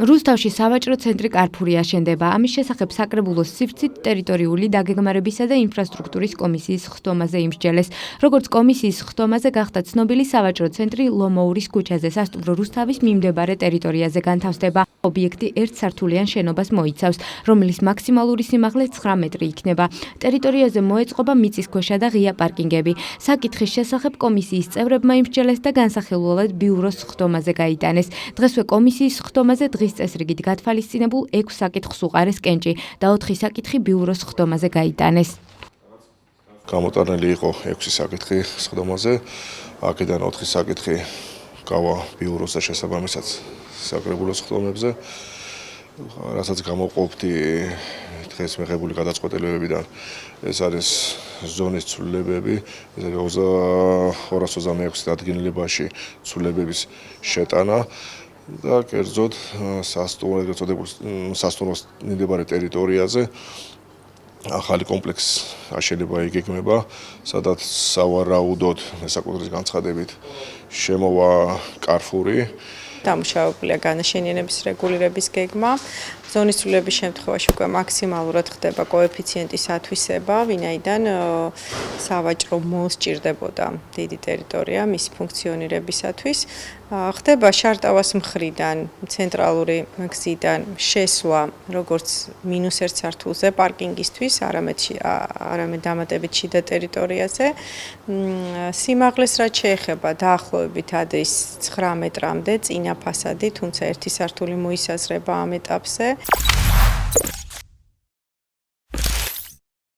რუსთავში სავაჭრო ცენტრი კარფური აშენდება. ამის შესახებ საკრებულოს სივრცით ტერიტორიული დაგეგმარებისა და ინფრასტრუქტურის კომისიის ხდომაზე იმსჯელეს. როგორც კომისიის ხდომაზე გახდა ცნობილი, სავაჭრო ცენტრი ლომოურის ქუჩაზე სასტუმრო რუსთავის მიმდებარე ტერიტორიაზე განთავსდება. ობიექტი ერთსართულიან შენობას მოიცავს, რომლის მაქსიმალური სიმაღლე 9 მეტრი იქნება. ტერიტორიაზე მოეწყობა მიწისქვეშა და ღია პარკინგები. საკითხის შესახებ კომისიის წევრებმა იმსჯელეს და განსახილველად ბიუროს ხდომაზე გაიტანეს. დღესვე კომისიის ხდომაზე დღის წესრიგით გათვალისწინებულ 6 საკითხს უყარეს კენჭი და 4 საკითხი ბიუროს ხდომაზე გაიტანეს. გამოტანილი იყო 6 საკითხი ხდომაზე, აქედან 4 საკითხი გავა ბიუროს და შესაბამისად საკრებულოს ხდომებზე, რასაც გამოვყოფდი დღეს მიღებული გადაწყვეტილებებიდან. ეს არის ზონის ცვლილებები, ეს არის 226 დადგენილებაში ცვლილებების შეტანა და კერძოდ სასტუმროს მიმდებარე ტერიტორიაზე ახალი კომპლექსის აშენება იგეგმება, სადაც სავარაუდოდ მესაკუთრების განცხადებით შემოვა კარფური. დამუშავებულია განაშენიანების რეგულირების გეგმა. ზონის ცვლილების შემთხვევაში უკვე მაქსიმალურად ხდება კოეფიციენტის ათვისება, ვინაიდან სავაჭრო მოლს სჭირდებოდა დიდი ტერიტორია მის ფუნქციონირებისათვის. ხდება შარტავას მხრიდან, ცენტრალური გზიდან შესვლა, როგორც -1 სართულზე პარკინგისთვის, არამედ დამატებით შიდა ტერიტორიაზე. სიმაღლეს რაც შეეხება, დაახლოებით არის 9 მეტრამდე წინა ფასადი, თუმცა ერთი სართული მოისაზრება ამ ეტაპზე.